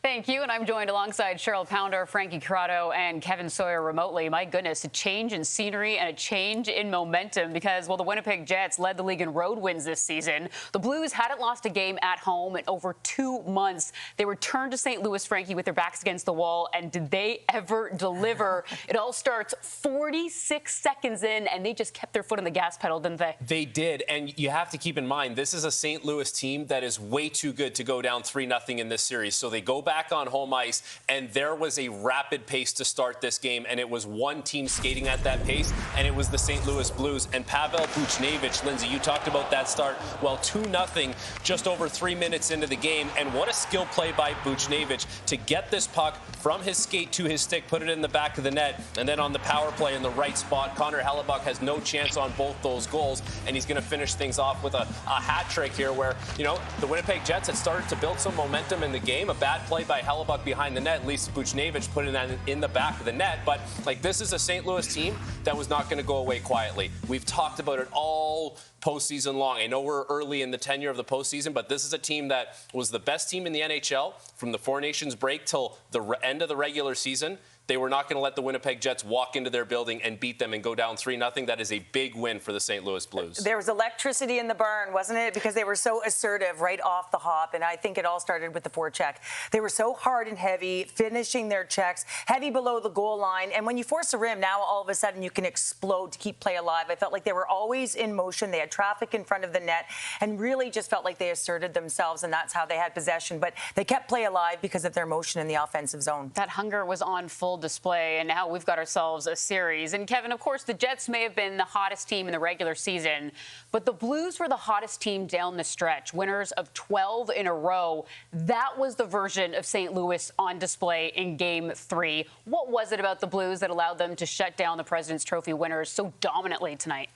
Thank you, and I'm joined alongside Cheryl Pounder, Frankie Corrado, and Kevin Sawyer remotely. My goodness, a change in scenery and a change in momentum because, well, the Winnipeg Jets led the league in road wins this season. The Blues hadn't lost a game at home in over 2 months. They returned to St. Louis, Frankie, with their backs against the wall, and did they ever deliver? It all starts 46 seconds in, and they just kept their foot on the gas pedal, didn't they? They did, and you have to keep in mind, this is a St. Louis team that is way too good to go down 3-0 in this series. So they go back on home ice, and there was a rapid pace to start this game, and it was one team skating at that pace, and it was the St. Louis Blues. And Pavel Buchnevich, Lindsay, you talked about that start. Well, 2-0 just over 3 minutes into the game, and what a skill play by Buchnevich to get this puck from his skate to his stick, put it in the back of the net, and then on the power play in the right spot, Connor Hellebuyck has no chance on both those goals, and he's going to finish things off with a hat trick here where, you know, the Winnipeg Jets had started to build some momentum in the game. A bad play by Hellebuyck behind the net, at least Buchnevich put it in the back of the net, but like this is a St. Louis team that was not going to go away quietly. We've talked about it all postseason long. I know we're early in the tenure of the postseason, but this is a team that was the best team in the NHL from the Four Nations break till the end of the regular season. They were not going to let the Winnipeg Jets walk into their building and beat them and go down 3-0. That is a big win for the St. Louis Blues. There was electricity in the barn, wasn't it? Because they were so assertive right off the hop, and I think it all started with the forecheck. They were so hard and heavy, finishing their checks, heavy below the goal line, and when you force a rim, now all of a sudden you can explode to keep play alive. I felt like they were always in motion. They had traffic in front of the net, and really just felt like they asserted themselves, and that's how they had possession. But they kept play alive because of their motion in the offensive zone. That hunger was on full display, and now we've got ourselves a series. And Kevin, of course, the Jets may have been the hottest team in the regular season, but the Blues were the hottest team down the stretch, winners of 12 in a row. That was the version of St. Louis on display in Game 3. What was it about the Blues that allowed them to shut down the President's Trophy winners so dominantly tonight?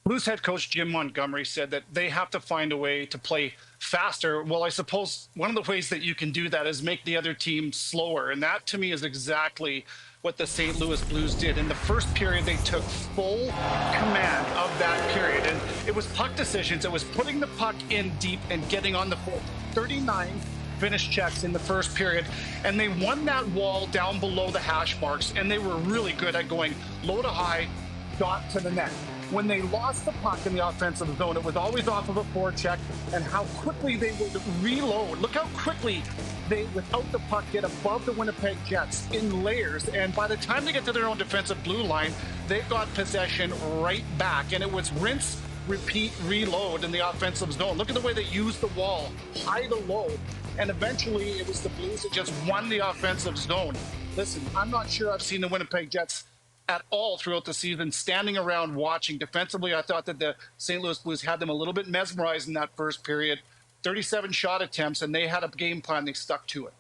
Blues head coach Jim Montgomery said that they have to find a way to play faster. Well, I suppose one of the ways that you can do that is make the other team slower. And that, to me, is exactly what the St. Louis Blues did. In the first period, they took full command of that period. And it was puck decisions. It was putting the puck in deep and getting on the board. 39 finish checks in the first period. And they won that wall down below the hash marks. And they were really good at going low to high, dot to the net. When they lost the puck in the offensive zone, it was always off of a forecheck, and how quickly they would reload. Look how quickly they, without the puck, get above the Winnipeg Jets in layers. And by the time they get to their own defensive blue line, they've got possession right back. And it was rinse, repeat, reload in the offensive zone. Look at the way they used the wall, high to low. And eventually, it was the Blues that just won the offensive zone. Listen, I'm not sure I've seen the Winnipeg Jets at all throughout the season, standing around watching. Defensively, I thought that the St. Louis Blues had them a little bit mesmerized in that first period. 37 shot attempts, and they had a game plan. They stuck to it.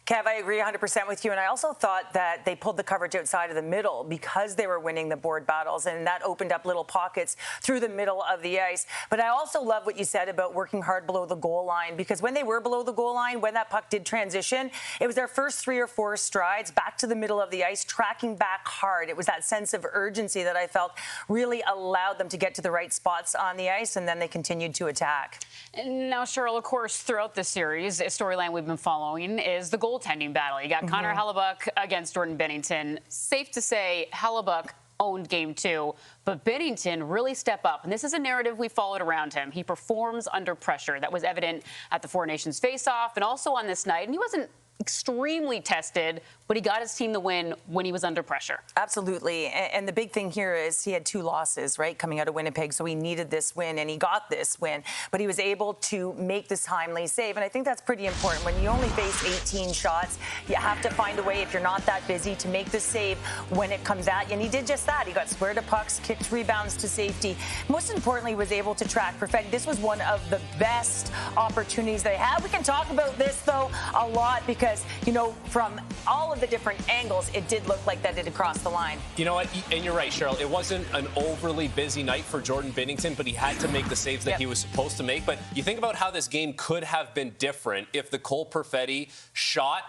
Kev, I agree 100% with you, and I also thought that they pulled the coverage outside of the middle because they were winning the board battles, and that opened up little pockets through the middle of the ice. But I also love what you said about working hard below the goal line, because when they were below the goal line, when that puck did transition, it was their first 3 or 4 strides back to the middle of the ice, tracking back hard. It was that sense of urgency that I felt really allowed them to get to the right spots on the ice, and then they continued to attack. And now, Cheryl, of course, throughout the series, a storyline we've been following is the goaltending battle. You got Connor Hellebuyck against Jordan Binnington. Safe to say, Hellebuyck owned Game 2, but Binnington really stepped up. And this is a narrative we followed around him. He performs under pressure. That was evident at the Four Nations face-off and also on this night. And he wasn't extremely tested, but he got his team the win when he was under pressure. Absolutely. And the big thing here is he had 2 losses, right, coming out of Winnipeg, so he needed this win, and he got this win. But he was able to make this timely save, and I think that's pretty important. When you only face 18 shots, you have to find a way, if you're not that busy, to make the save when it comes at you, and he did just that. He got square to pucks, kicked rebounds to safety. Most importantly, was able to track Perfetti. This was one of the best opportunities they had. We can talk about this, though, a lot, because, you know, from all of the different angles, it did look like that it had crossed the line. You know what? And you're right, Cheryl. It wasn't an overly busy night for Jordan Binnington, but he had to make the saves that he was supposed to make. But you think about how this game could have been different if the Cole Perfetti shot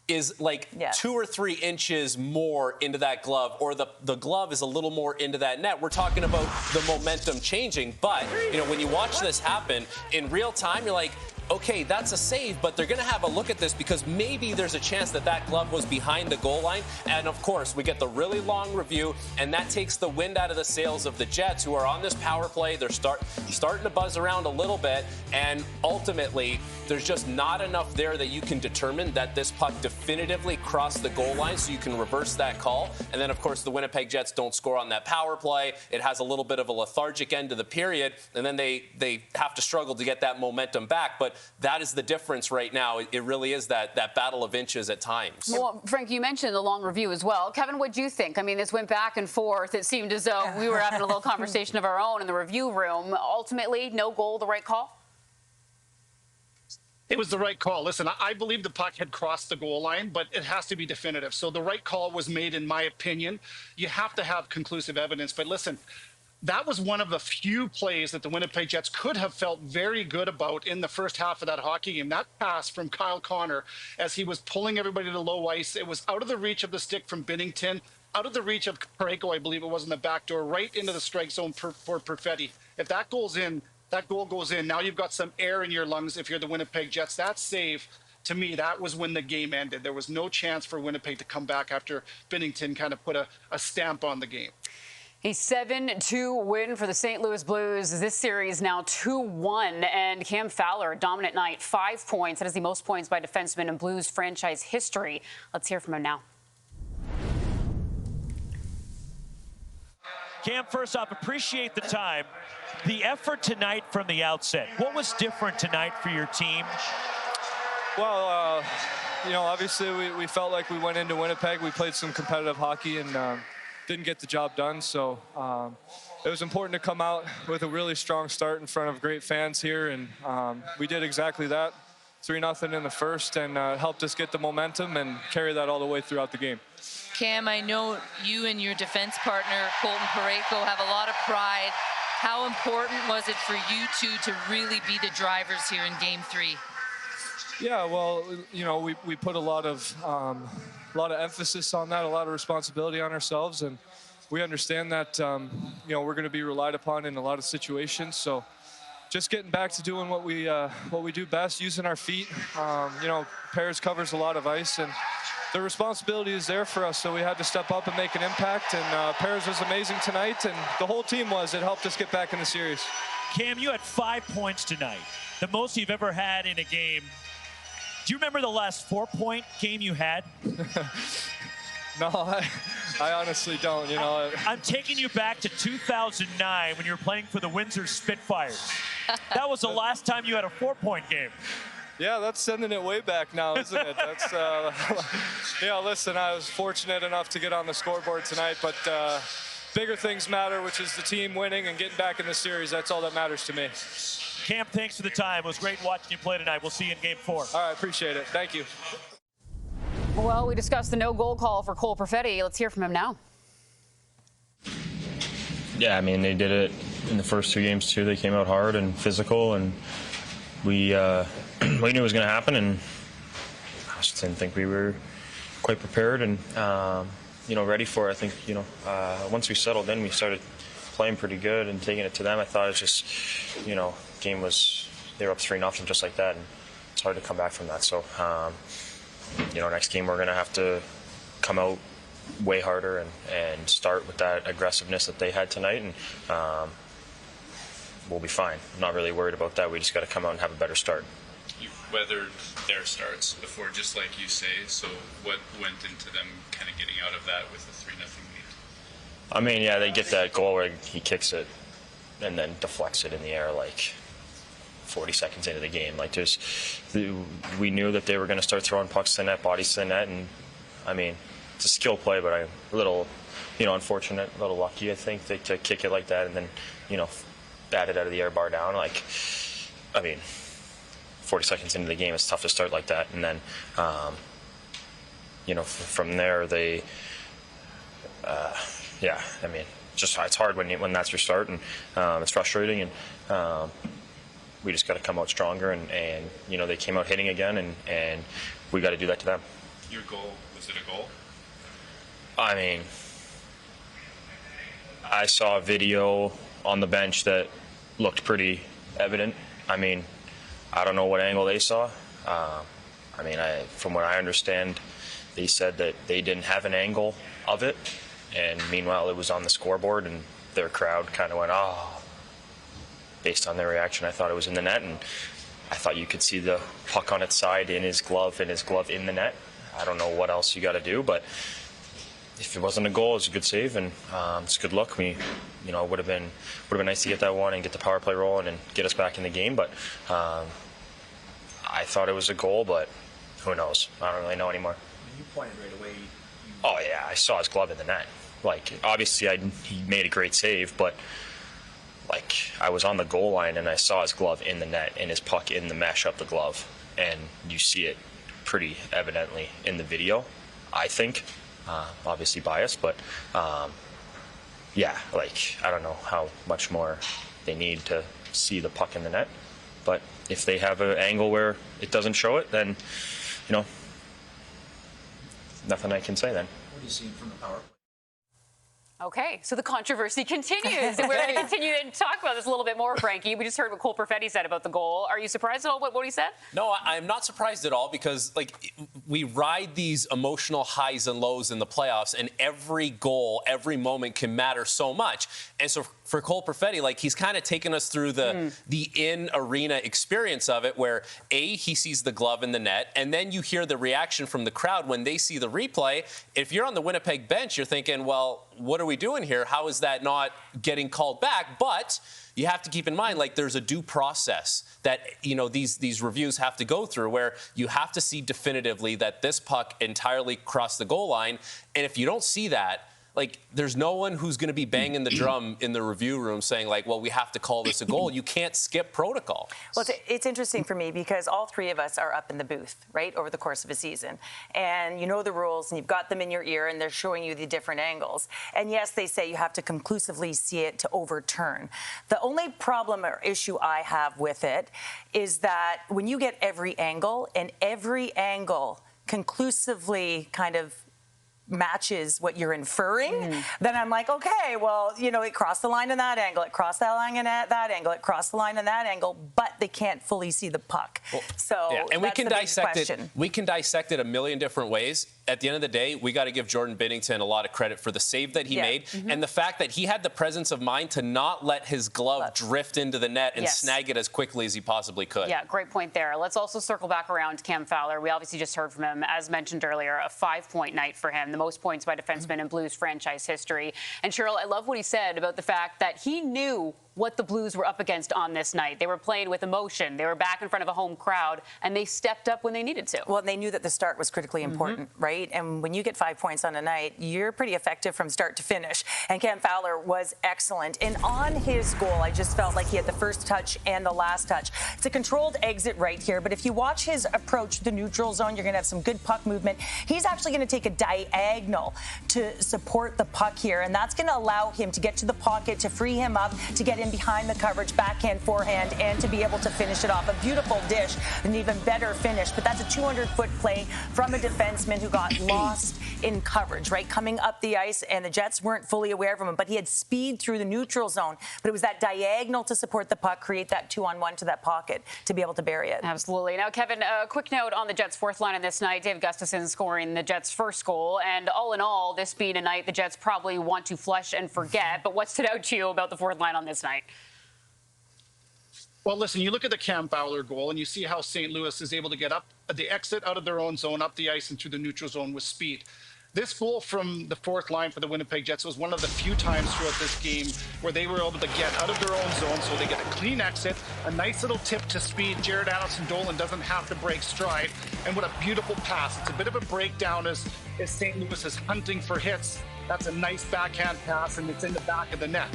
is like 2 or 3 inches more into that glove, or the glove is a little more into that net. We're talking about the momentum changing. But, you know, when you watch this happen in real time, you're like, okay, that's a save, but they're going to have a look at this because maybe there's a chance that that glove was behind the goal line. And, of course, we get the really long review, and that takes the wind out of the sails of the Jets, who are on this power play. They're starting to buzz around a little bit, and ultimately, there's just not enough there that you can determine that this puck definitively crossed the goal line so you can reverse that call. And then, of course, the Winnipeg Jets don't score on that power play. It has a little bit of a lethargic end to the period, and then they have to struggle to get that momentum back. But that is the difference right now. It really is that battle of inches at times. Well, Frank, you mentioned the long review as well. Kevin, what do you think? I mean, this went back and forth. It seemed as though we were having a little conversation of our own in the review room. Ultimately, no goal, the right call? It was the right call. Listen, I believe the puck had crossed the goal line, but it has to be definitive. So the right call was made, in my opinion. You have to have conclusive evidence. But listen, that was one of the few plays that the Winnipeg Jets could have felt very good about in the first half of that hockey game. That pass from Kyle Connor as he was pulling everybody to low ice, it was out of the reach of the stick from Binnington, out of the reach of Parayko, I believe it was in the back door, right into the strike zone for Perfetti. If that goes in, that goal goes in. Now you've got some air in your lungs if you're the Winnipeg Jets. That save, to me, that was when the game ended. There was no chance for Winnipeg to come back after Binnington kind of put a stamp on the game. A 7-2 win for the St. Louis Blues. This series now 2-1. And Cam Fowler, a dominant night, 5 points. That is the most points by defenseman in Blues franchise history. Let's hear from him now. Cam, first off, appreciate the time. The effort tonight from the outset. What was different tonight for your team? Well, obviously we felt like we went into Winnipeg. We played some competitive hockey and didn't get the job done. So it was important to come out with a really strong start in front of great fans here. And we did exactly that. 3-0 in the first, and helped us get the momentum and carry that all the way throughout the game. Cam, I know you and your defense partner, Colton Parayko, have a lot of pride. How important was it for you two to really be the drivers here in Game 3? Yeah, well, we put a lot of emphasis on that, a lot of responsibility on ourselves, and we understand that we're going to be relied upon in a lot of situations. So just getting back to doing what we do best, using our feet. Pairs covers a lot of ice, and the responsibility is there for us, so we had to step up and make an impact. And Pairs was amazing tonight, and the whole team was. It helped us get back in the series. Cam, you had 5 points tonight, the most you've ever had in a game. Do you remember the last 4-point game you had? No, I honestly don't. I'm taking you back to 2009 when you were playing for the Windsor Spitfires. That was the last time you had a 4-point game. Yeah, that's sending it way back now, isn't it? That's listen, I was fortunate enough to get on the scoreboard tonight, but bigger things matter, which is the team winning and getting back in the series. That's all that matters to me. Cam, thanks for the time. It was great watching you play tonight. We'll see you in Game 4. All right, appreciate it. Thank you. Well, we discussed the no-goal call for Cole Perfetti. Let's hear from him now. Yeah, I mean, they did it in the first 2 games, too. They came out hard and physical, and we knew it was going to happen, and I just didn't think we were quite prepared and, ready for it. I think, once we settled in, we started playing pretty good and taking it to them. I thought it just, game was, they were up 3-0 just like that, and it's hard to come back from that. So, next game we're going to have to come out way harder and start with that aggressiveness that they had tonight, and we'll be fine. I'm not really worried about that. We just got to come out and have a better start. You weathered their starts before, just like you say, so what went into them kind of getting out of that with a 3-0 lead? I mean, yeah, they get that goal where he kicks it and then deflects it in the air like 40 seconds into the game. Like, we knew that they were going to start throwing pucks to the net, bodies to the net, and I mean, it's a skill play, but I'm a little, unfortunate, a little lucky, I think, to kick it like that and then, bat it out of the air, bar down. Like, I mean, 40 seconds into the game, it's tough to start like that. And then, from there, they, I mean, just it's hard when that's your start, and it's frustrating, and we just got to come out stronger, and they came out hitting again, and we got to do that to them. Your goal, was it a goal? I mean, I saw a video on the bench that looked pretty evident. I mean, I don't know what angle they saw. I mean, from what I understand, they said that they didn't have an angle of it, and meanwhile it was on the scoreboard, and their crowd kind of went, oh. Based on their reaction, I thought it was in the net, and I thought you could see the puck on its side in his glove and his glove in the net. I don't know what else you got to do, but if it wasn't a goal, it was a good save, and it's good luck. It would have been nice to get that one and get the power play rolling and get us back in the game. But I thought it was a goal, but who knows? I don't really know anymore. You pointed right away. Oh yeah, I saw his glove in the net. Like obviously, he made a great save, but like I was on the goal line and I saw his glove in the net and his puck in the mesh of the glove, and you see it pretty evidently in the video. I think, obviously biased, but yeah, like I don't know how much more they need to see the puck in the net. But if they have an angle where it doesn't show it, then nothing I can say then. What are you seeing from the power play? Okay, so the controversy continues, and we're going to continue and talk about this a little bit more, Frankie. We just heard what Cole Perfetti said about the goal. Are you surprised at all what he said? No, I'm not surprised at all, because like we ride these emotional highs and lows in the playoffs, and every goal, every moment can matter so much. And so for Cole Perfetti, like he's kind of taken us through the in-arena experience of it, where he sees the glove in the net, and then you hear the reaction from the crowd when they see the replay. If you're on the Winnipeg bench, you're thinking, well, what are we doing here? How is that not getting called back? But you have to keep in mind, like, there's a due process that, these reviews have to go through, where you have to see definitively that this puck entirely crossed the goal line. And if you don't see that, like, there's no one who's going to be banging the drum in the review room saying, like, well, we have to call this a goal. You can't skip protocol. Well, it's interesting for me because all three of us are up in the booth, right, over the course of a season. And you know the rules, and you've got them in your ear, and they're showing you the different angles. And yes, they say you have to conclusively see it to overturn. The only problem or issue I have with it is that when you get every angle, and every angle conclusively kind of matches what you're inferring, then I'm like, okay, well, it crossed the line in that angle, it crossed that line in that angle, it crossed the line in that angle, but they can't fully see the puck. Well, so yeah, and we that's can the big dissect it. question. We can dissect it a million different ways. At the end of the day, we got to give Jordan Binnington a lot of credit for the save that he made, and the fact that he had the presence of mind to not let his glove drift into the net and snag it as quickly as he possibly could. Yeah, great point there. Let's also circle back around to Cam Fowler. We obviously just heard from him, as mentioned earlier, a 5-point night for him, the most points by defenseman in Blues franchise history. And Cheryl, I love what he said about the fact that he knew what the Blues were up against on this night. They were playing with emotion. They were back in front of a home crowd, and they stepped up when they needed to. Well, they knew that the start was critically important, right? And when you get 5 points on a night, you're pretty effective from start to finish. And Cam Fowler was excellent. And on his goal, I just felt like he had the first touch and the last touch. It's a controlled exit right here, but if you watch his approach to the neutral zone, you're going to have some good puck movement. He's actually going to take a diagonal to support the puck here, and that's going to allow him to get to the pocket, to free him up, to get in behind the coverage, backhand, forehand, and to be able to finish it off. A beautiful dish, an even better finish, but that's a 200-foot play from a defenseman who got lost in coverage, right? Coming up the ice, and the Jets weren't fully aware of him, but he had speed through the neutral zone, but it was that diagonal to support the puck, create that 2-on-1 to that pocket to be able to bury it. Absolutely. Now, Kevin, a quick note on the Jets' fourth line on this night. Dave Gustafson scoring the Jets' first goal, and all in all, this being a night the Jets probably want to flush and forget, but what stood out to you about the fourth line on this night? Well, listen, you look at the Cam Fowler goal and you see how St. Louis is able to get up the exit out of their own zone, up the ice and through the neutral zone with speed. This goal from the fourth line for the Winnipeg Jets was one of the few times throughout this game where they were able to get out of their own zone, so they get a clean exit, a nice little tip to speed. Jared Allison-Dolan doesn't have to break stride, and what a beautiful pass. It's a bit of a breakdown as St. Louis is hunting for hits. That's a nice backhand pass, and it's in the back of the net.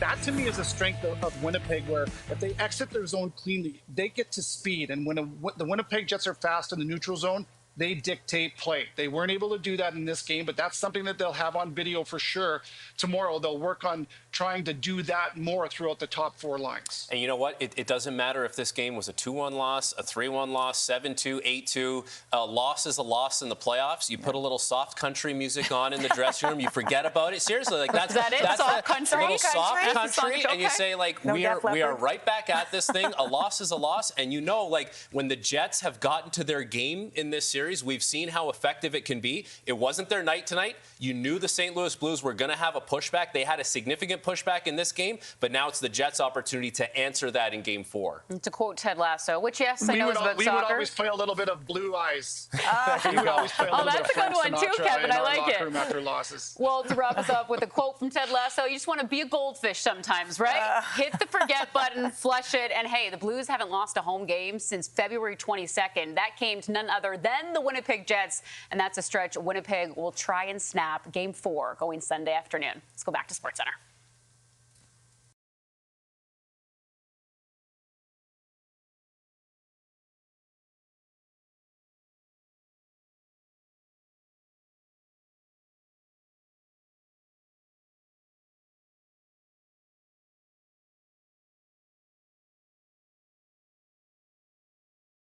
That, to me, is a strength of Winnipeg, where if they exit their zone cleanly, they get to speed. And when the Winnipeg Jets are fast in the neutral zone, they dictate play. They weren't able to do that in this game, but that's something that they'll have on video for sure tomorrow. They'll work on trying to do that more throughout the top 4 lines. And you know what? It doesn't matter if this game was a 2-1 loss, a 3-1 loss, 7-2, 8-2. A loss is a loss in the playoffs. You put a little soft country music on in the dressing room. You forget about it. Seriously, like that's soft country? a little soft Country? country, and you say like we are right back at this thing. A loss is a loss, and you know, like when the Jets have gotten to their game in this series, we've seen how effective it can be. It wasn't their night tonight. You knew the St. Louis Blues were going to have a pushback. They had a significant pushback in this game, but now it's the Jets' opportunity to answer that in Game 4. To quote Ted Lasso, which yes, I know is about we soccer. would always play a little bit of Blue Eyes. We would always play a little bit of that's a good Frank one too, Sinatra Kevin. in I our like locker it. room after losses. Well, to wrap us up with a quote from Ted Lasso, you just want to be a goldfish sometimes, right? Hit the forget button, flush it, and hey, the Blues haven't lost a home game since February 22nd. That came to none other than the Winnipeg Jets, and that's a stretch Winnipeg will try and snap. Game 4 going Sunday afternoon. Let's go back to SportsCenter.